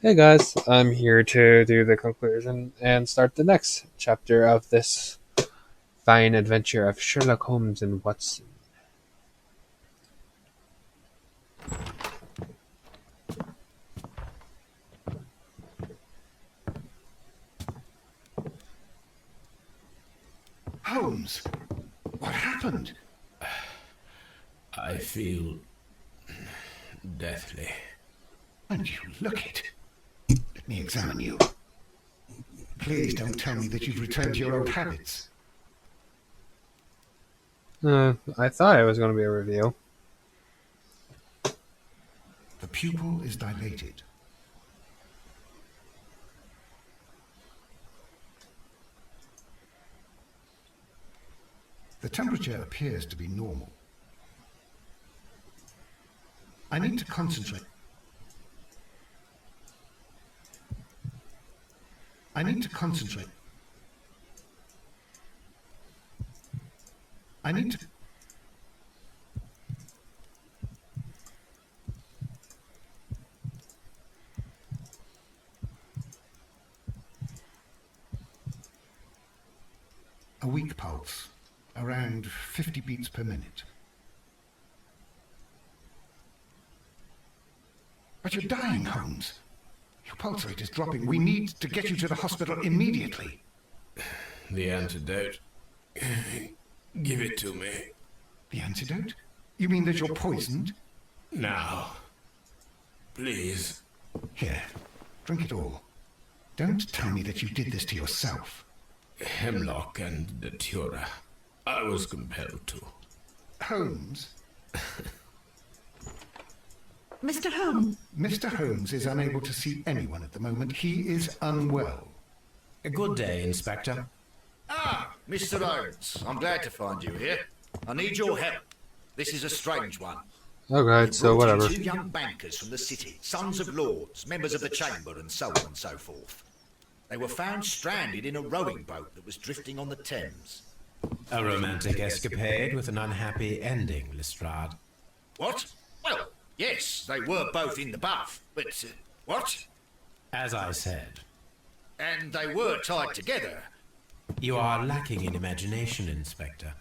Hey guys, I'm here to do the conclusion and start the next chapter of this fine adventure of Sherlock Holmes and Watson. Holmes, what happened? I feel deathly. And you look it. Let me examine you. Please don't tell me that you've returned to your old habits. I thought it was going to be a review. The pupil is dilated. The temperature appears to be normal. I need to concentrate. I need to concentrate. I need to... A weak pulse, around 50 beats per minute. But you're dying, Holmes. Your pulse rate is dropping. We need to get you to the hospital immediately. The antidote. Give it to me. The antidote? You mean that you're poisoned? Now. Please. Here, drink it all. Don't tell me that you did this to yourself. Hemlock and Datura. I was compelled to. Holmes? Mr. Holmes. Mr. Holmes is unable to see anyone at the moment. He is unwell. A good day, Inspector. Ah, Mr. Holmes, I'm glad to find you here. I need your help. This is a strange one. Alright, so You brought in whatever. two young bankers from the city, sons of lords, members of the chamber, and so on and so forth. They were found stranded in a rowing boat that was drifting on the Thames. A romantic escapade with an unhappy ending, Lestrade. What? Well, yes, they were both in the bath, but... what? As I said, And they were tied together. you are lacking in imagination, Inspector.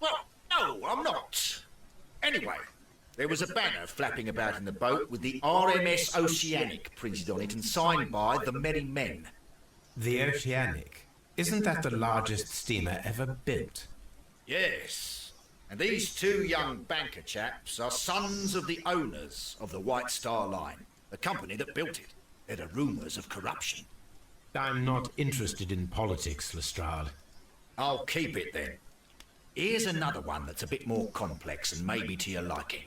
Well, no, I'm not. Anyway, there was a banner flapping about in the boat with the RMS Oceanic printed on it and signed by the Merry Men. The Oceanic. Isn't that the largest steamer ever built? Yes, and these two young banker chaps are sons of the owners of the White Star Line, the company that built it. There are rumours of corruption. I'm not interested in politics, Lestrade. I'll keep it then. Here's another one that's a bit more complex and maybe to your liking.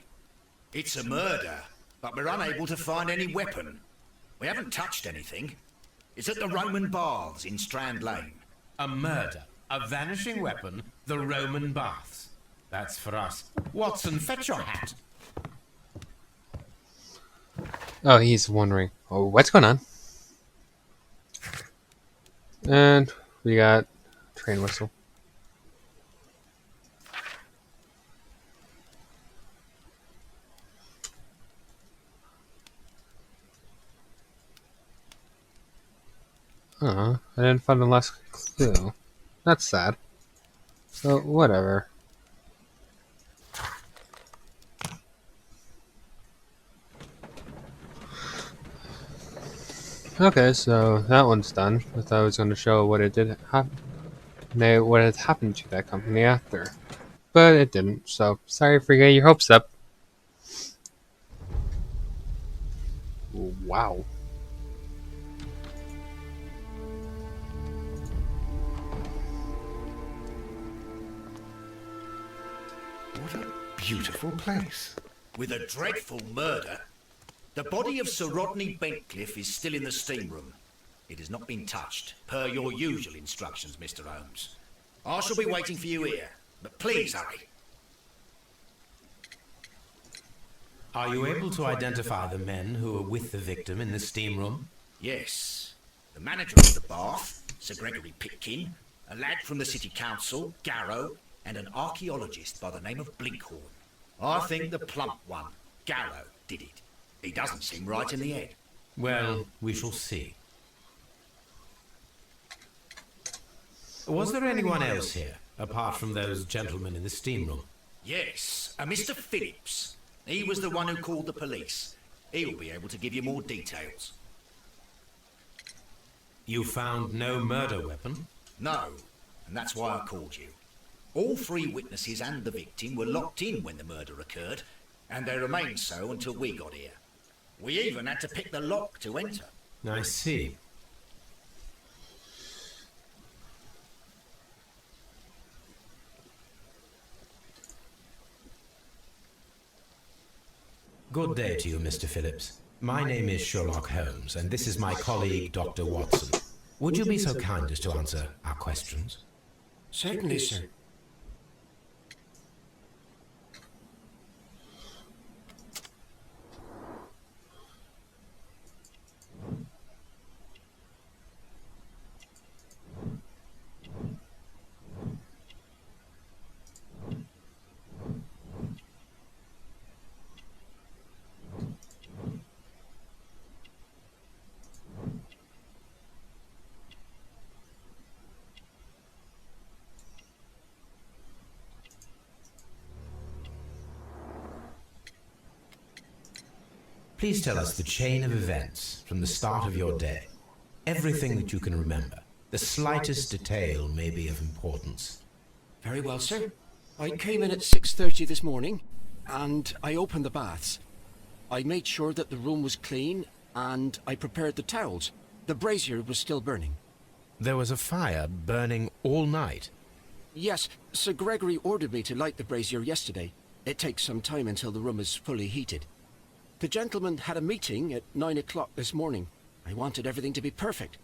It's a murder, but we're unable to find any weapon. We haven't touched anything. It's at the Roman Baths in Strand Lane. A murder, a vanishing weapon, the Roman baths. That's for us. Watson, fetch your hat. Oh, he's wondering, oh, what's going on? And we got train whistle. I didn't find the last clue. That's sad. So, whatever. Okay, so that one's done. I thought I was going to show what it did happen. What had happened to that company after. But it didn't, so sorry for getting your hopes up. Wow. What a beautiful place. With a dreadful murder. The body of Sir Rodney Bentcliffe is still in the steam room. It has not been touched, per your usual instructions, Mr. Holmes. I shall be waiting for you here, but please hurry. Are you able to identify the men who were with the victim in the steam room? Yes. The manager of the bath, Sir Gregory Pitkin, a lad from the city council, Garrow, and an archaeologist by the name of Blinkhorn. I think the plump one, Garrow, did it. He doesn't seem right in the head. Well, we shall see. Was there anyone else here, apart from those gentlemen in the steam room? Yes, a Mr. Phillips. He was the one who called the police. He'll be able to give you more details. You found no murder weapon? No, and that's why I called you. All three witnesses and the victim were locked in when the murder occurred, and they remained so until we got here. We even had to pick the lock to enter. I see. Good day to you, Mr. Phillips. My name is Sherlock Holmes, and this is my colleague, Dr. Watson. Would you be so kind as to answer our questions? Certainly, sir. Please tell us the chain of events from the start of your day. Everything that you can remember. The slightest detail may be of importance. Very well, sir. I came in at 6:30 this morning, and I opened the baths. I made sure that the room was clean, and I prepared the towels. The brazier was still burning. There was a fire burning all night. Yes, Sir Gregory ordered me to light the brazier yesterday. It takes some time until the room is fully heated. The gentleman had a meeting at 9 o'clock this morning. I wanted everything to be perfect.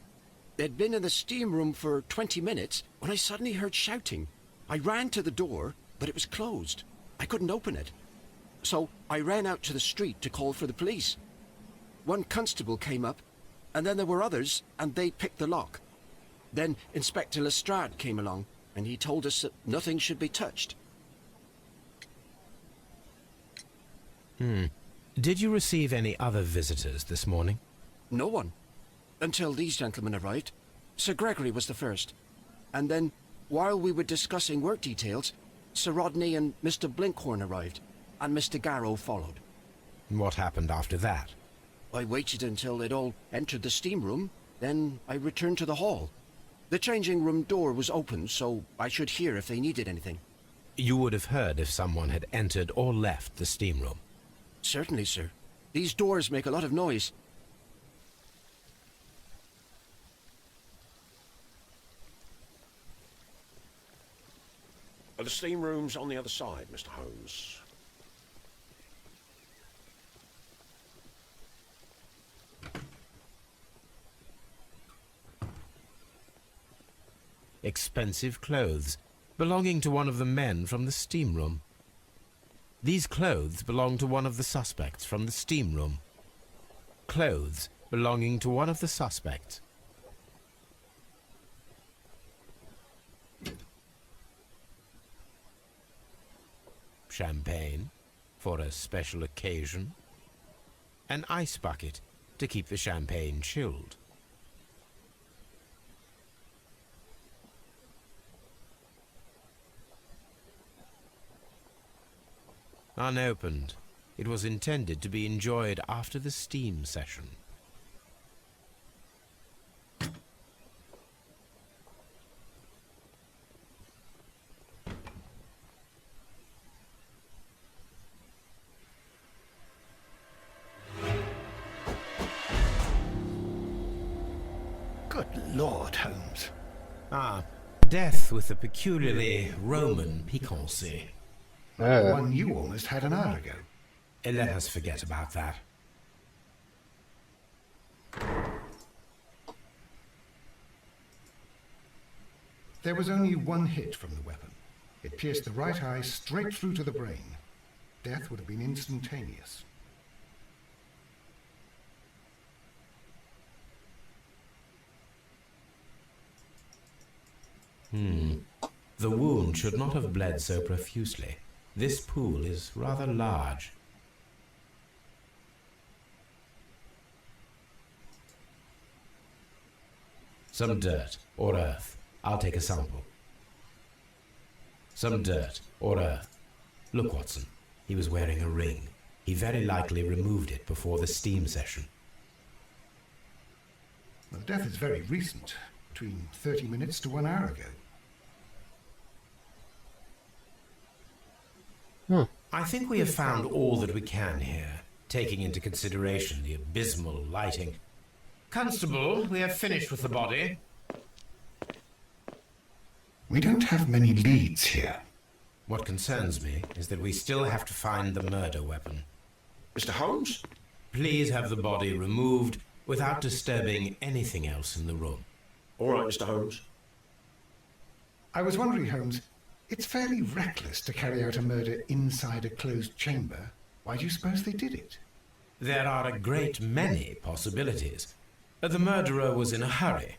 They'd been in the steam room for 20 minutes when I suddenly heard shouting. I ran to the door, but it was closed. I couldn't open it. So I ran out to the street to call for the police. One constable came up, and then there were others, and they picked the lock. Then Inspector Lestrade came along, and he told us that nothing should be touched. Did you receive any other visitors this morning? No one. Until these gentlemen arrived. Sir Gregory was the first. And then, while we were discussing work details, Sir Rodney and Mr. Blinkhorn arrived, and Mr. Garrow followed. What happened after that? I waited until they'd all entered the steam room, then I returned to the hall. The changing room door was open, so I should hear if they needed anything. You would have heard if someone had entered or left the steam room. Certainly, sir. These doors make a lot of noise. The steam room's on the other side, Mr. Holmes. Expensive clothes, belonging to one of the men from the steam room. These clothes belong to one of the suspects from the steam room. Clothes belonging to one of the suspects. Champagne for a special occasion. An ice bucket to keep the champagne chilled. Unopened, it was intended to be enjoyed after the steam session. Good Lord, Holmes. Ah, death with a peculiarly Roman piquancy. The one you almost had an hour ago. Let us forget about that. There was only one hit from the weapon. It pierced the right eye straight through to the brain. Death would have been instantaneous. The wound should not have bled so profusely. This pool is rather large. Some dirt or earth. I'll take a sample. Some dirt or earth. Look, Watson. He was wearing a ring. He very likely removed it before the steam session. Well, the death is very recent, between 30 minutes to 1 hour ago. I think we have found all that we can here, taking into consideration the abysmal lighting. Constable, we have finished with the body. We don't have many leads here. What concerns me is that we still have to find the murder weapon. Mr. Holmes? Please have the body removed without disturbing anything else in the room. All right, Mr. Holmes. I was wondering, Holmes, it's fairly reckless to carry out a murder inside a closed chamber. Why do you suppose they did it? There are a great many possibilities. The murderer was in a hurry,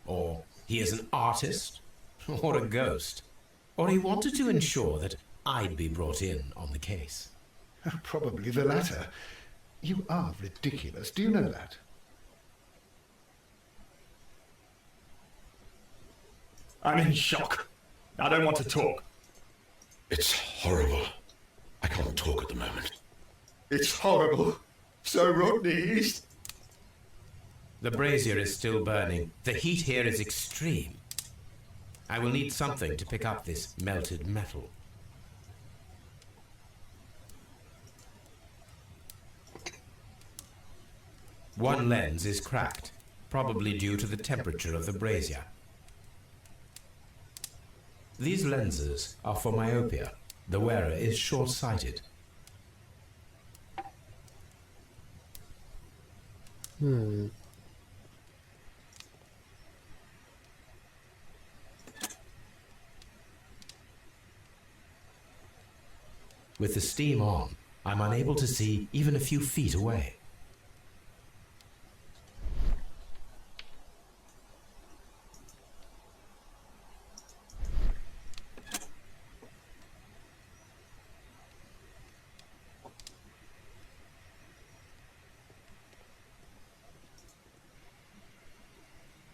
or he is an artist, or a ghost, or he wanted to ensure that I'd be brought in on the case. Probably the latter. You are ridiculous. Do you know that? I'm in shock. I don't want to talk. It's horrible. I can't talk at the moment. It's horrible. So Rodney, he's... The brazier is still burning. The heat here is extreme. I will need something to pick up this melted metal. One lens is cracked, probably due to the temperature of the brazier. These lenses are for myopia. The wearer is short-sighted. With the steam on, I'm unable to see even a few feet away.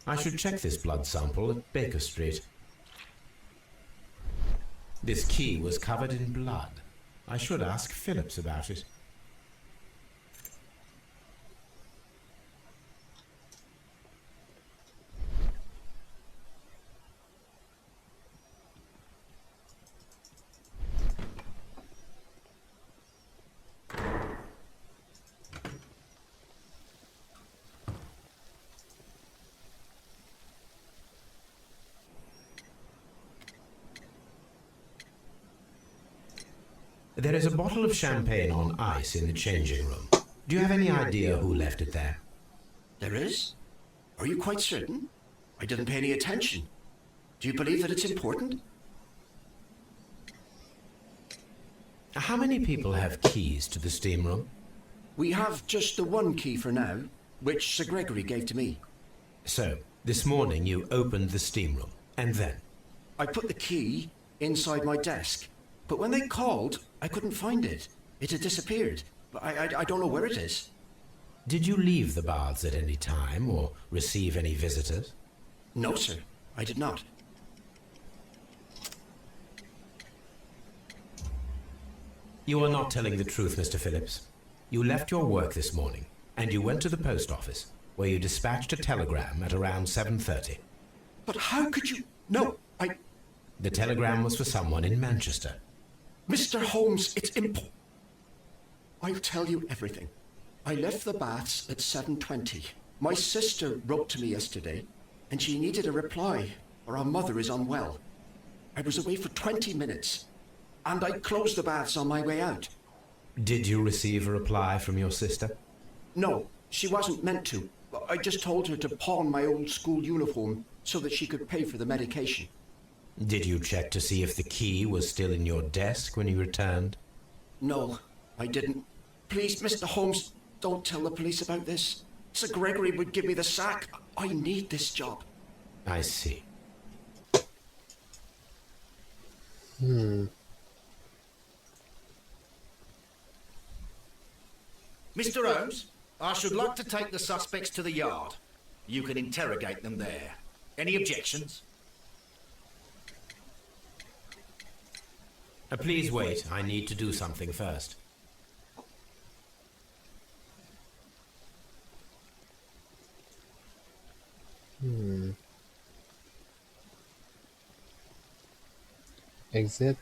I should check this blood sample at Baker Street. This key was covered in blood. I should ask Phillips about it. There is a bottle of champagne on ice in the changing room. Do you have any idea who left it there? There is? Are you quite certain? I didn't pay any attention. Do you believe that it's important? How many people have keys to the steam room? We have just the one key for now, which Sir Gregory gave to me. So, this morning you opened the steam room, and then? I put the key inside my desk, but when they called, I couldn't find it. It had disappeared. I don't know where it is. Did you leave the baths at any time, or receive any visitors? No, sir, I did not. You are not telling the truth, Mr. Phillips. You left your work this morning, and you went to the post office, where you dispatched a telegram at around 7:30. But how could you... No, The telegram was for someone in Manchester. Mr. Holmes, it's I'll tell you everything. I left the baths at 7:20. My sister wrote to me yesterday, and she needed a reply, or our mother is unwell. I was away for 20 minutes, and I closed the baths on my way out. Did you receive a reply from your sister? No, she wasn't meant to. I just told her to pawn my old school uniform so that she could pay for the medication. Did you check to see if the key was still in your desk when you returned? No, I didn't. Please, Mr. Holmes, don't tell the police about this. Sir Gregory would give me the sack. I need this job. I see. Hmm. Mr. Holmes, I should like to take the suspects to the yard. You can interrogate them there. Any objections? Please wait. I need to do something first. Hmm. Exit.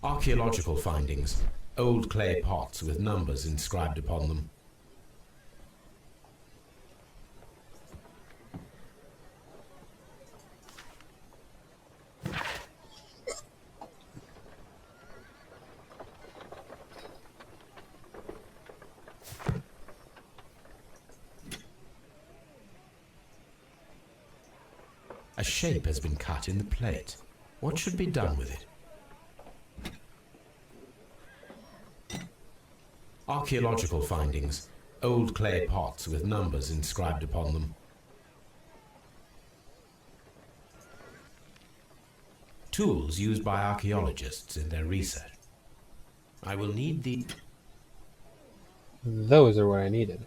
Archaeological findings. Old clay pots with numbers inscribed upon them. A shape has been cut in the plate. What should be done with it? Archaeological findings. Old clay pots with numbers inscribed upon them. Tools used by archaeologists in their research. I will need the... Those are what I needed.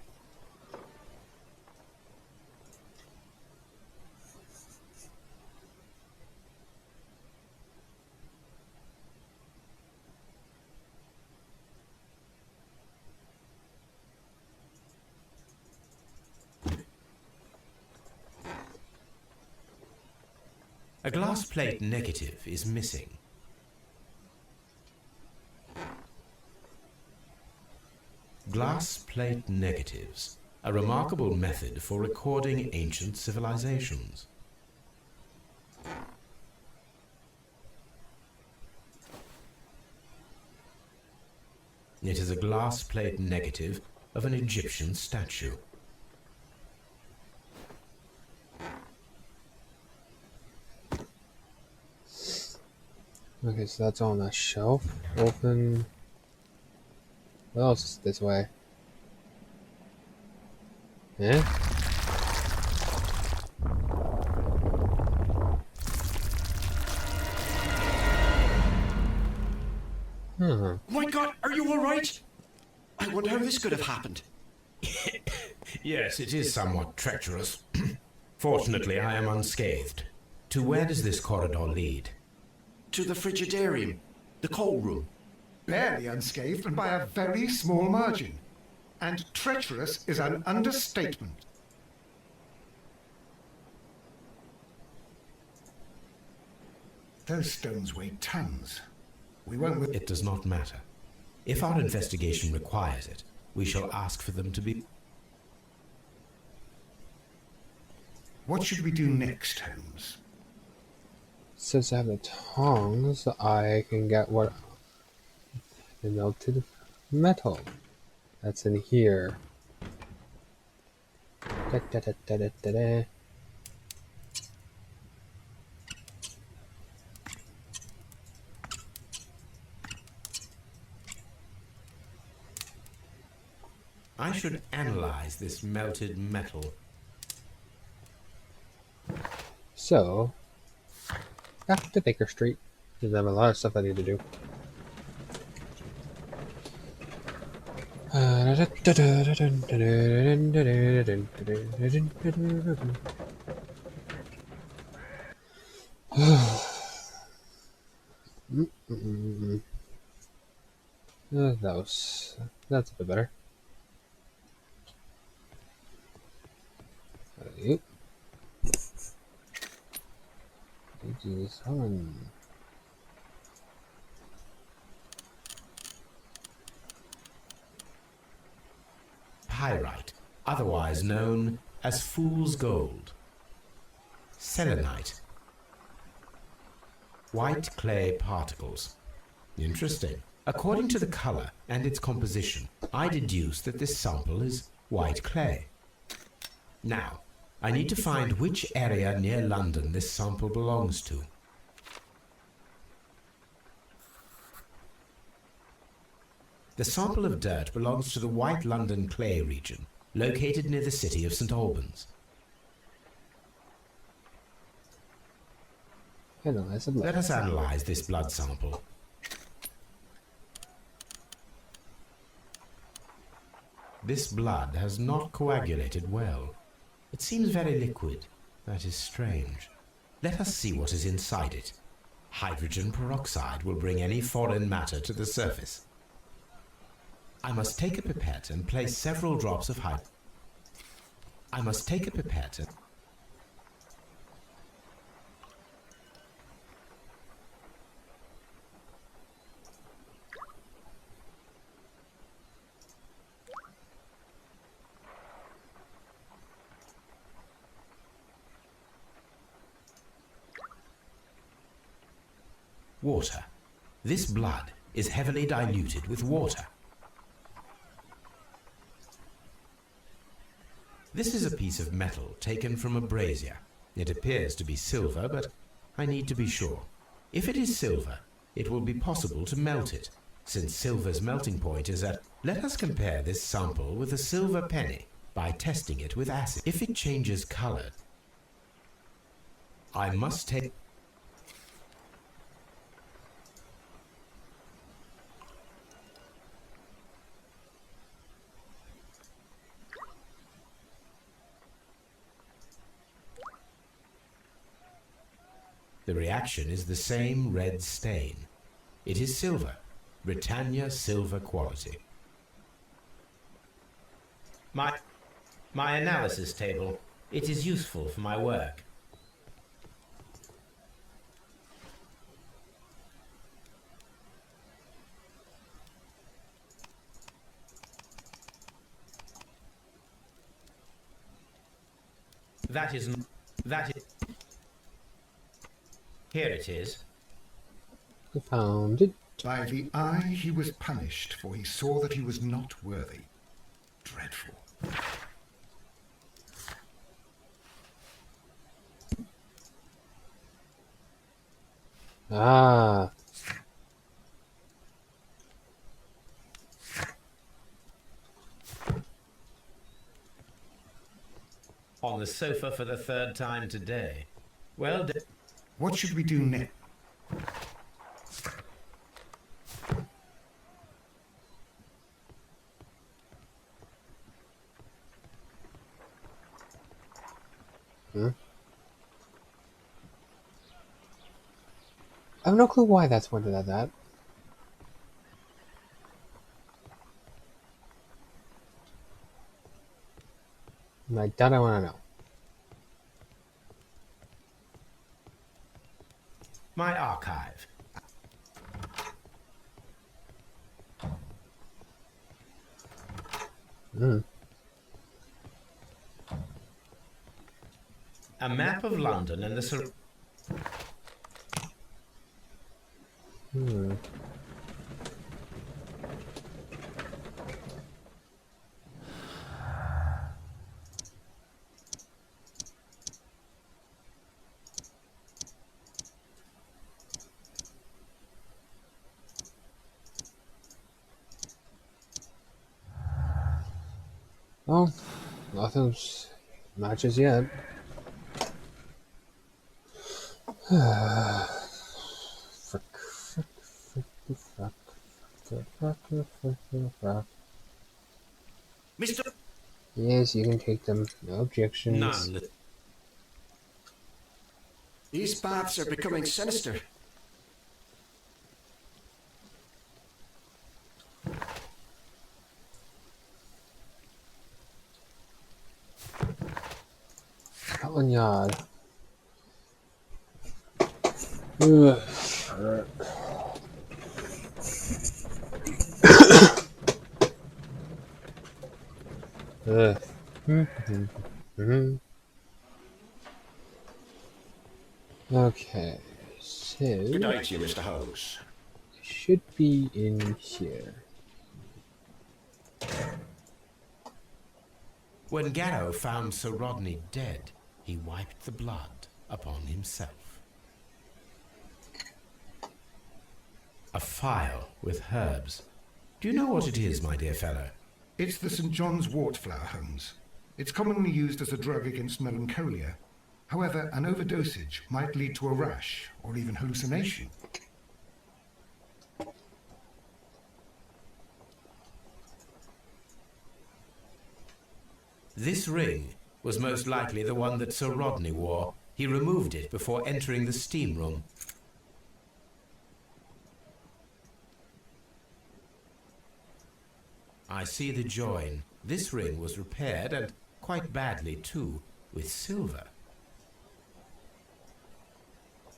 A glass plate negative is missing. Glass plate negatives, a remarkable method for recording ancient civilizations. It is a glass plate negative of an Egyptian statue. Okay, so that's on that shelf. Open. What else is this way? Eh? Huh. My God, are you all right? I wonder how this could have happened. Yes, it is somewhat treacherous. Fortunately, I am unscathed. To where does this corridor lead? To the frigidarium, the coal room. Barely unscathed and by a very small margin. And treacherous is an understatement. Those stones weigh tons. We won't... It does not matter. If our investigation requires it, we shall ask for them to be... What should we do next, Holmes? Since I have the tongs, I can get what the melted metal that's in here. Da, da, da, da, da, da, da. I should analyze this melted metal. So, back to Baker Street. Because I have a lot of stuff I need to do. That's a bit better. Yep. Jeez, Pyrite, otherwise known as fool's gold. Selenite. White clay particles. Interesting. According to the color and its composition, I deduce that this sample is white clay. Now, I need to find which area near London this sample belongs to. The sample of dirt belongs to the White London clay region, located near the city of St. Albans. Analyze the blood. Let us analyze this blood sample. This blood has not coagulated well. It seems very liquid. That is strange. Let us see what is inside it. Hydrogen peroxide will bring any foreign matter to the surface. I must take a pipette and place several drops of hydrogen. I must take a pipette and... Water. This blood is heavily diluted with water. This is a piece of metal taken from a brazier. It appears to be silver, but I need to be sure. If it is silver, it will be possible to melt it, since silver's melting point is at... Let us compare this sample with a silver penny by testing it with acid. If it changes color, I must take... The reaction is the same red stain. It is silver, Britannia silver quality. My analysis table. It is useful for my work. That is... Here it is. I found it. By the eye he was punished, for he saw that he was not worthy. Dreadful. Ah. On the sofa for the third time today. Well done. What should we do next? Hmm? I have no clue why that's pointed at that. Like that I want to know. My archive. Hmm. A map of London and the Hmm. Well, nothing's matches yet. Mr. Yes, you can take them. No objections. None. These baths are becoming sinister. Scotland Yard. Ugh. Ugh. Okay, so Good day to you, Mr. Holmes. should be in here. When Garrow found Sir Rodney dead, he wiped the blood upon himself. A phial with herbs. Do you know what it is, my dear fellow? It's the St. John's wort flower, Holmes. It's commonly used as a drug against melancholia. However, an overdosage might lead to a rash or even hallucination. This ring was most likely the one that Sir Rodney wore. He removed it before entering the steam room. I see the join. This ring was repaired, and quite badly too, with silver.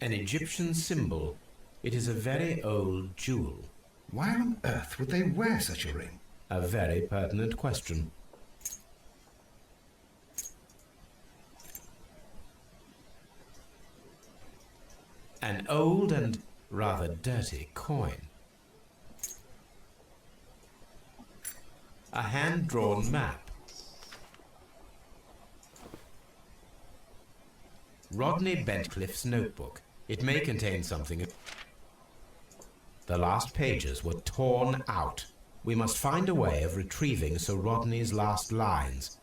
An Egyptian symbol. It is a very old jewel. Why on earth would they wear such a ring? A very pertinent question. An old and rather dirty coin. A hand-drawn map. Rodney Bentcliffe's notebook. It may contain something. The last pages were torn out. We must find a way of retrieving Sir Rodney's last lines.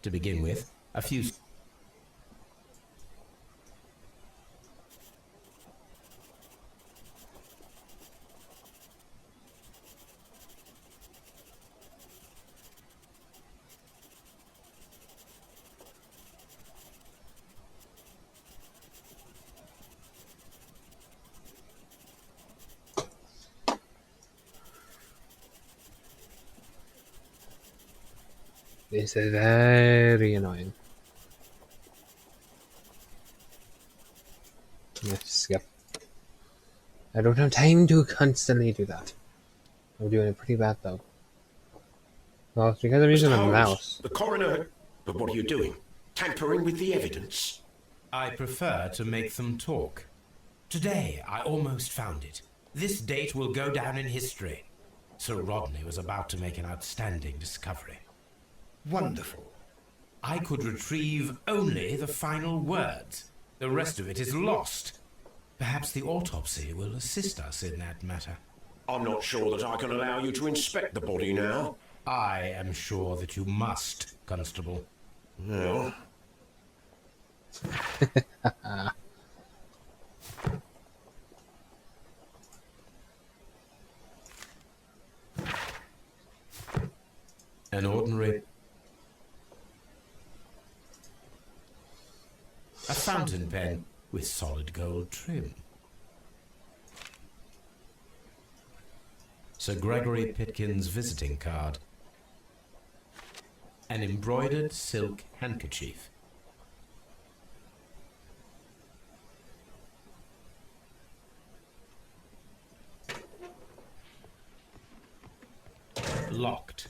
To begin with, a few... This is very annoying. Let's skip. I don't have time to constantly do that. I'm doing it pretty bad though. Well, it's because I'm using a Holmes, mouse. The coroner... But what are you doing? Tampering with the evidence? I prefer to make them talk. Today, I almost found it. This date will go down in history. Sir Rodney was about to make an outstanding discovery. Wonderful. I could retrieve only the final words. The rest of it is lost. Perhaps the autopsy will assist us in that matter. I'm not sure that I can allow you to inspect the body now. I am sure that you must, Constable. No. An ordinary... A fountain pen with solid gold trim. Sir Gregory Pitkin's visiting card. An embroidered silk handkerchief. Locked.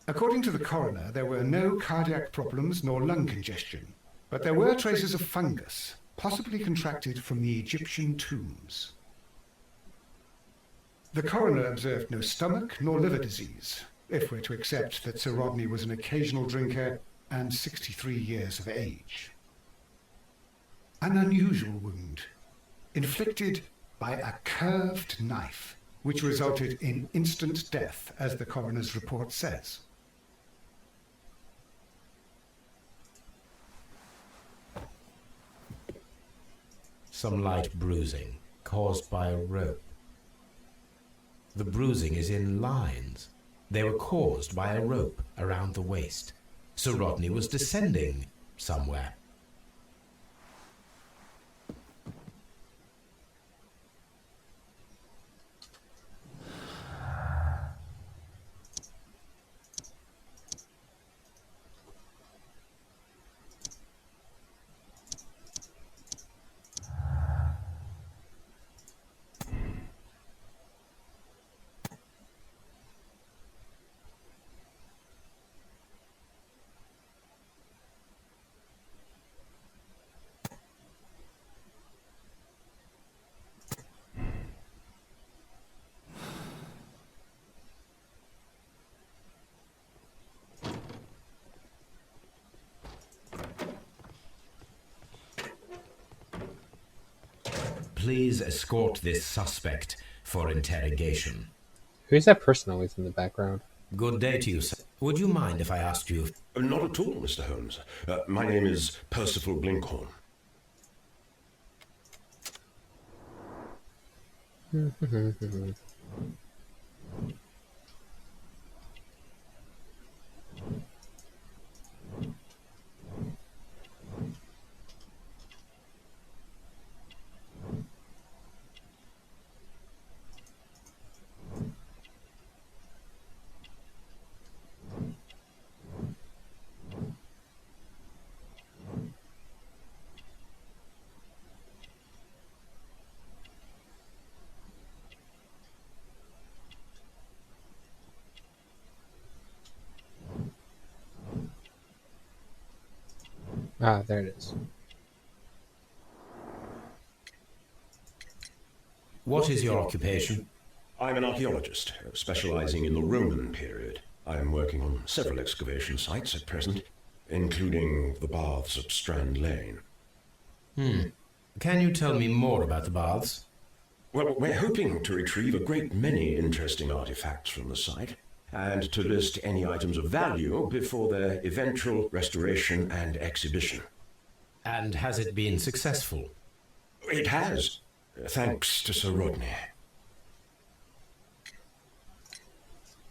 According to the coroner, there were no cardiac problems nor lung congestion, but there were traces of fungus, possibly contracted from the Egyptian tombs. The coroner observed no stomach nor liver disease, if we're to accept that Sir Rodney was an occasional drinker and 63 years of age. An unusual wound, inflicted by a curved knife, which resulted in instant death, as the coroner's report says. Some light bruising caused by a rope. The bruising is in lines. They were caused by a rope around the waist. Sir Rodney was descending somewhere. please escort this suspect for interrogation? Who's that person always in the background? Good day to you, sir. Would you mind if I asked you? Not at all, Mr. Holmes. My name is Percival Blinkhorn. Ah, there it is. What is your occupation? I'm an archaeologist, specializing in the Roman period. I'm working on several excavation sites at present, including the baths at Strand Lane. Can you tell me more about the baths? Well, we're hoping to retrieve a great many interesting artifacts from the site, and to list any items of value before their eventual restoration and exhibition. And has it been successful? It has, thanks to Sir Rodney.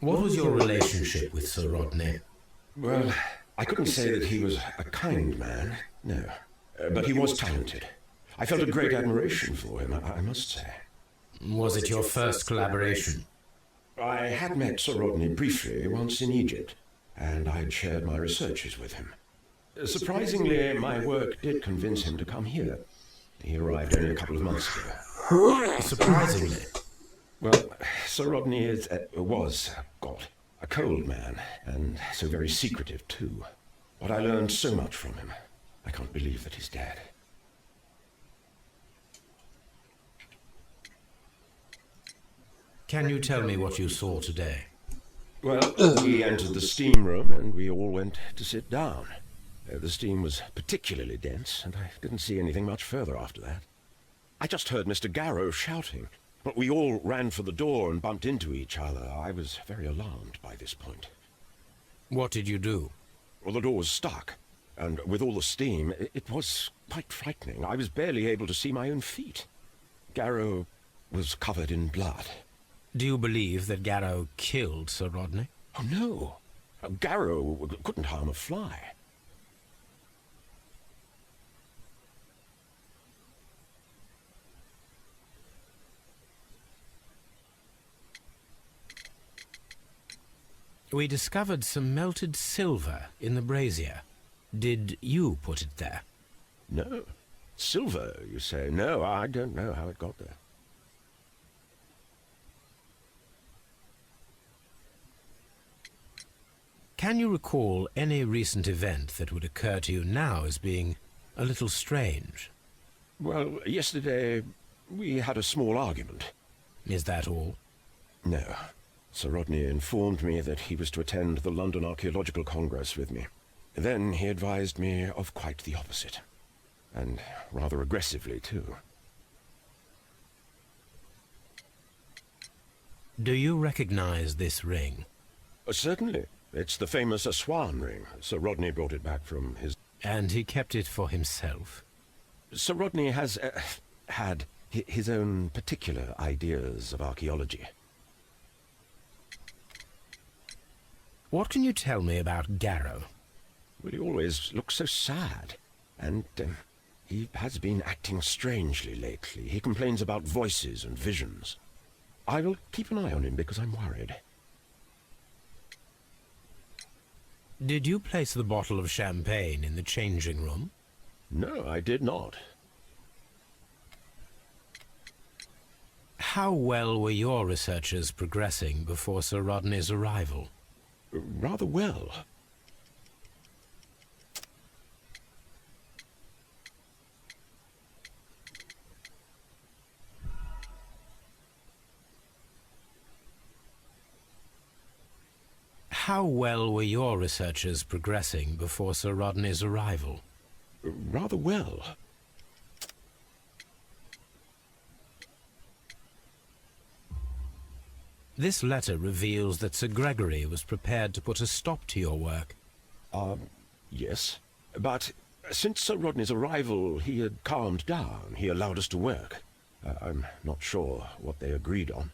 What was your relationship with Sir Rodney? Well, I couldn't say that he was a kind man, no. But he was talented. I felt a great admiration for him, I must say. Was it your first collaboration? I had met Sir Rodney briefly once in Egypt, and I had shared my researches with him. Surprisingly, my work did convince him to come here. He arrived only a couple of months ago. Surprisingly? Well, Sir Rodney was a cold man, and so very secretive too. But I learned so much from him. I can't believe that he's dead. Can you tell me what you saw today? Well, we entered the steam room and we all went to sit down. The steam was particularly dense, and I didn't see anything much further after that. I just heard Mr. Garrow shouting, but we all ran for the door and bumped into each other. I was very alarmed by this point. What did you do? Well, the door was stuck, and with all the steam, it was quite frightening. I was barely able to see my own feet. Garrow was covered in blood. Do you believe that Garrow killed Sir Rodney? Oh, no. Garrow couldn't harm a fly. We discovered some melted silver in the brazier. Did you put it there? No. Silver, you say? No, I don't know how it got there. Can you recall any recent event that would occur to you now as being a little strange? Well, yesterday we had a small argument. Is that all? No. Sir Rodney informed me that he was to attend the London Archaeological Congress with me. Then he advised me of quite the opposite. And rather aggressively, too. Do you recognize this ring? Certainly. It's the famous Aswan ring. Sir Rodney brought it back from his... And he kept it for himself? Sir Rodney has had his own particular ideas of archaeology. What can you tell me about Garrow? Well, he always looks so sad. And he has been acting strangely lately. He complains about voices and visions. I will keep an eye on him because I'm worried. Did you place the bottle of champagne in the changing room? No, I did not. How well were your researches progressing before Sir Rodney's arrival? Rather well. How well were your researches progressing before Sir Rodney's arrival? Rather well. This letter reveals that Sir Gregory was prepared to put a stop to your work. Yes. But since Sir Rodney's arrival, he had calmed down. He allowed us to work. I'm not sure what they agreed on.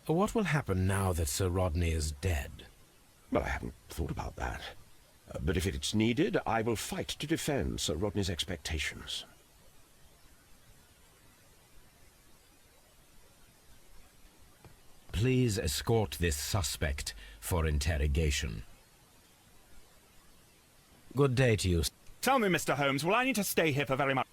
What will happen now that Sir Rodney is dead? Well, I haven't thought about that. But if it's needed, I will fight to defend Sir Rodney's expectations. Please escort this suspect for interrogation. Good day to you. Tell me, Mr. Holmes, will I need to stay here for very much?